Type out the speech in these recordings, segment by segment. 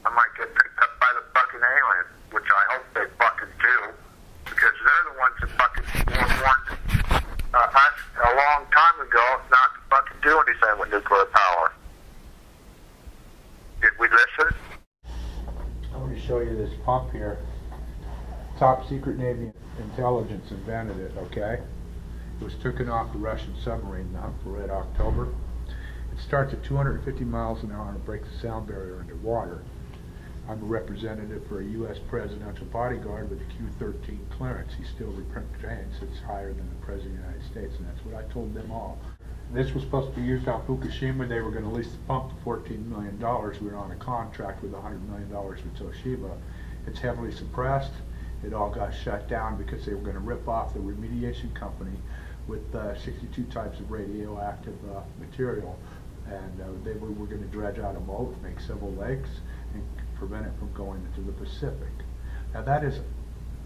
I might get picked up by the fucking aliens, which I hope they fucking do, because they're the ones that fucking warned us a long time ago not to fucking do anything with nuclear power. Did we listen? I'm going to show you this pump here. Top secret Navy intelligence invented it, okay? It was taken off the Russian submarine, the Hunt for Red October. It starts at 250 miles an hour and breaks the sound barrier underwater. I'm a representative for a U.S. presidential bodyguard with a Q-13 clearance. He still retains it's higher than the President of the United States, and that's what I told them all. This was supposed to be used on Fukushima. They were going to lease the pump for $14 million. We were on a contract with $100 million with Toshiba. It's heavily suppressed. It all got shut down because they were going to rip off the remediation company with 62 types of radioactive material. And they were going to dredge out a moat, make several lakes, and prevent it from going into the Pacific. Now that is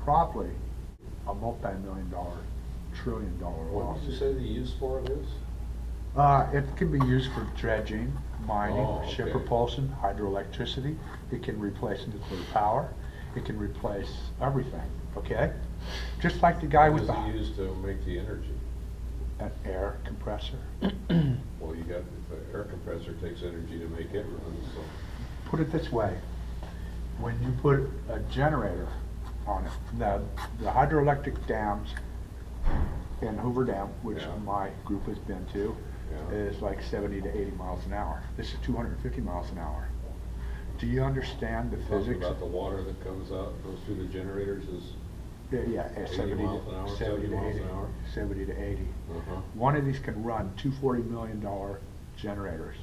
probably a multi-million-dollar, trillion-dollar loss. What did you say the use for it is? It can be used for dredging, mining, ship okay. propulsion, hydroelectricity. It can replace nuclear power. It can replace everything, okay? Just like the guy with the... What does it use to make the energy? An air compressor. Well, you got, the air compressor takes energy to make it run, so... Put it this way. When you put a generator on it, the hydroelectric dams in Hoover Dam, which Yeah. my group has been to, Yeah. is like 70 to 80 miles an hour. This is 250 miles an hour. Do you understand the Talking physics? about the water that comes out, goes through the generators is... Yeah, 80 miles an hour, 70 to miles 80. an hour? 70 to 80. Uh-huh. One of these can run two $40 million generators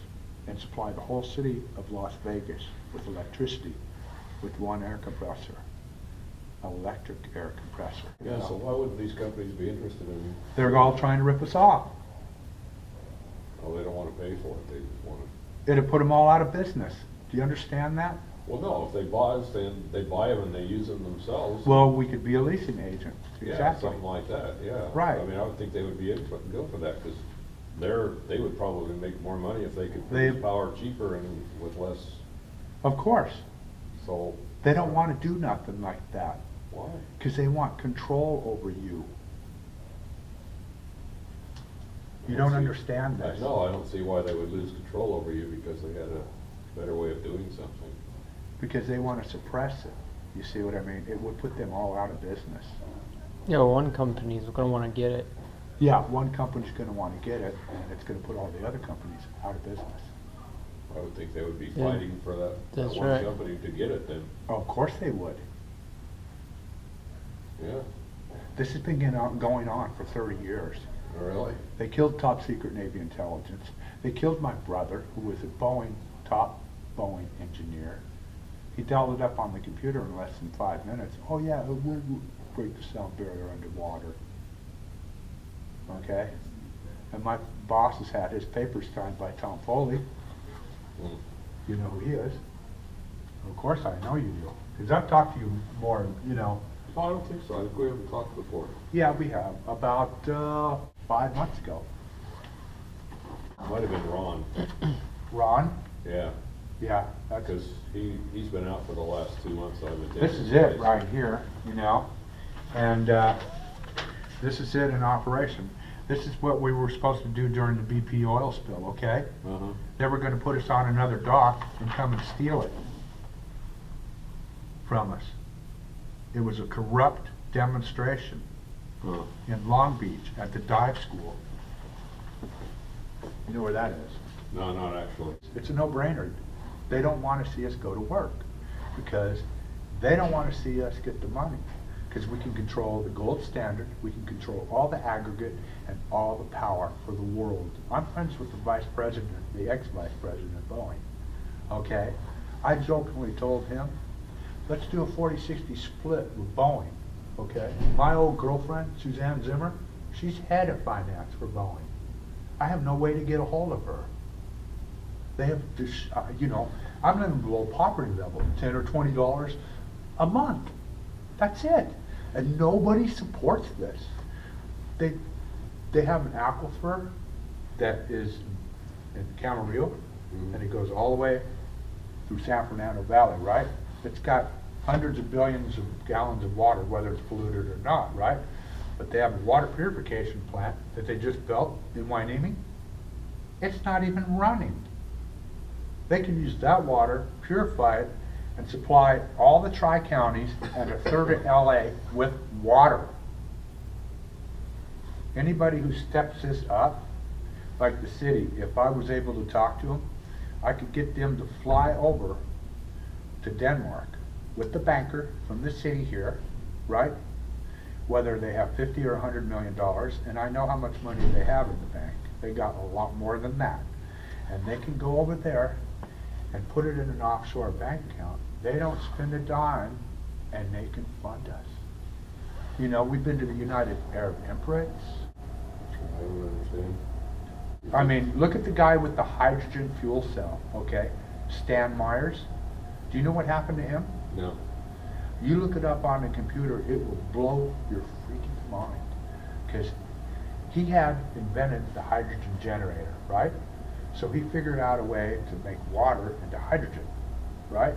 and supply the whole city of Las Vegas with electricity with one air compressor, electric air compressor. Yeah, so why would these companies be interested in... They're all trying to rip us off. Oh, they don't want to pay for it, they just want to... It'll put them all out of business. Do you understand that? Well, no, if they buy us, then they buy them and they use them themselves. Well, we could be a leasing agent. Yeah, Exactly. something like that, yeah. Right. I mean, I would think they would be able to go for that, because they would probably make more money if they could produce power cheaper and with less, Of course. so... They don't want to do nothing like that Why? because they want control over you. You don't understand this. No, I don't see why they would lose control over you because they had a better way of doing something. Because they want to suppress it. You see what I mean? It would put them all out of business. Yeah, well, one company's gonna want to get it. Yeah, one company's going to want to get it, and it's going to put all the other companies out of business. I would think they would be Yeah. fighting for that That's one right. company to get it then. Oh, of course they would. Yeah, This has been going on for 30 years. oh, really? They killed top secret Navy intelligence. They killed my brother, who was a top Boeing engineer. He dialed it up on the computer in less than 5 minutes. Oh yeah, we'll break the sound barrier underwater. Okay? And my boss has had his papers signed by Tom Foley. Mm. You know who he is. Of course I know you do. Because I've talked to you more, you know. No, I don't think so. I think we haven't talked before. Yeah, we have. About 5 months ago. Might have been Ron. Ron? Yeah, Yeah, that's... because he's been out for the last 2 months. I've been This is it right here, you know, and this is it in operation. This is what we were supposed to do during the BP oil spill, okay? Uh-huh. They were going to put us on another dock and come and steal it from us. It was a corrupt demonstration Huh. in Long Beach at the dive school. You know where that is? No, not actually. It's a no-brainer. They don't want to see us go to work because they don't want to see us get the money, because we can control the gold standard, we can control all the aggregate and all the power for the world. I'm friends with the vice president, the ex-vice president of Boeing, okay? I jokingly told him, let's do a 40-60 split with Boeing, okay? My old girlfriend, Suzanne Zimmer, she's head of finance for Boeing. I have no way to get a hold of her. They have this, you know, I'm living below poverty level, $10 or $20 a month. That's it. And nobody supports this. They have an aquifer that is in Camarillo, and it goes all the way through San Fernando Valley, right? It's got hundreds of billions of gallons of water, whether it's polluted or not, right? But they have a water purification plant that they just built in Wyoming. It's not even running. They can use that water, purify it, and supply all the tri-counties and a third of LA with water. Anybody who steps this up, like the city, if I was able to talk to them, I could get them to fly over to Denmark with the banker from the city here, right? Whether they have 50 or $100 million, and I know how much money they have in the bank. They got a lot more than that. And they can go over there and put it in an offshore bank account. They don't spend a dime, and they can fund us. You know, we've been to the United Arab Emirates. I don't understand. I mean, look at the guy with the hydrogen fuel cell, okay? Stan Myers. Do you know what happened to him? No. You look it up on the computer, it will blow your freaking mind. Because he had invented the hydrogen generator, right? So he figured out a way to make water into hydrogen, right?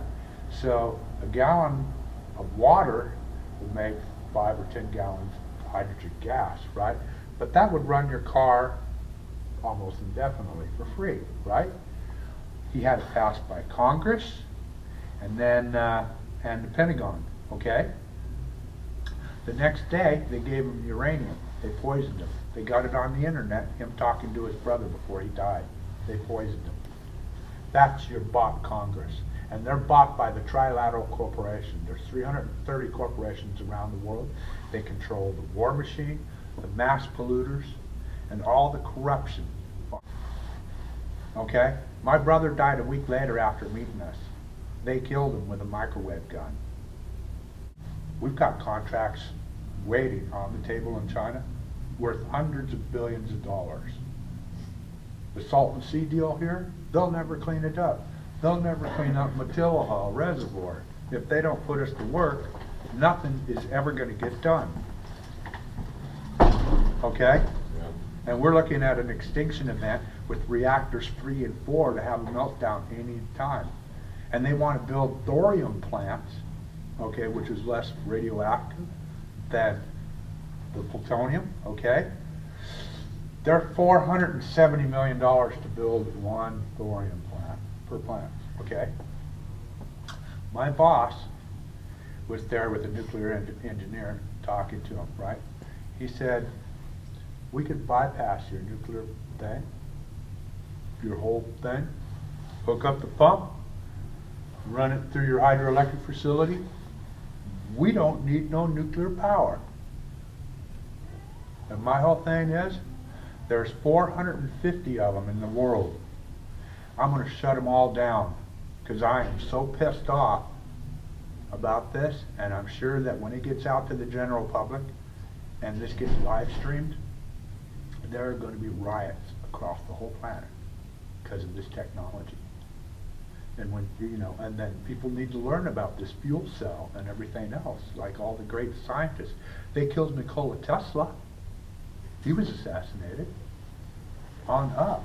So a gallon of water would make 5 or 10 gallons of hydrogen gas, right? But that would run your car almost indefinitely for free, right? He had it passed by Congress and then and the Pentagon, okay? The next day, they gave him uranium. They poisoned him. They got it on the internet, him talking to his brother before he died. They poisoned him. That's your bought Congress. And they're bought by the Trilateral Corporation. There's 330 corporations around the world. They control the war machine, the mass polluters, and all the corruption. Okay? My brother died a week later after meeting us. They killed him with a microwave gun. We've got contracts waiting on the table in China worth hundreds of billions of dollars. The Salton Sea deal here, they'll never clean it up. They'll never clean up Matilahaw Reservoir. If they don't put us to work, nothing is ever going to get done. Okay? Yeah. And we're looking at an extinction event with reactors 3 and 4 to have a meltdown any time. And they want to build thorium plants, okay, which is less radioactive than the plutonium, okay? They're $470 million to build one thorium plant per plant, okay? My boss was there with a nuclear engineer talking to him, right? He said, we could bypass your nuclear thing, your whole thing, hook up the pump, run it through your hydroelectric facility. We don't need no nuclear power. And my whole thing is, there's 450 of them in the world. I'm going to shut them all down because I am so pissed off about this, and I'm sure that when it gets out to the general public and this gets live streamed, there are going to be riots across the whole planet because of this technology. And when, you know, and then people need to learn about this fuel cell and everything else, like all the great scientists. They killed Nikola Tesla. He was assassinated on up.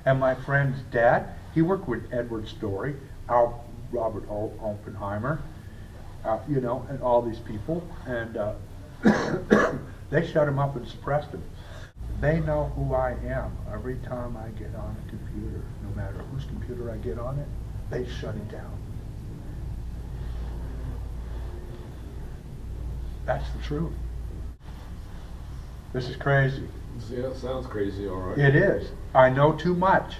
And my friend's dad, he worked with Edward Story, Robert Oppenheimer, you know, and all these people, and they shut him up and suppressed him. They know who I am every time I get on a computer. No matter whose computer I get on it, they shut it down. That's the truth. This is crazy. Yeah, it sounds crazy, all right. It is. I know too much.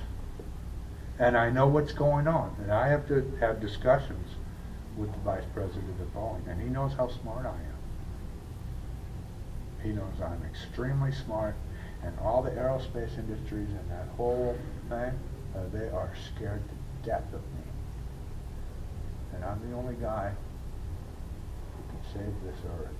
And I know what's going on. And I have to have discussions with the vice president of Boeing. And he knows how smart I am. He knows I'm extremely smart. And all the aerospace industries and that whole thing, they are scared to death of me. And I'm the only guy who can save this earth.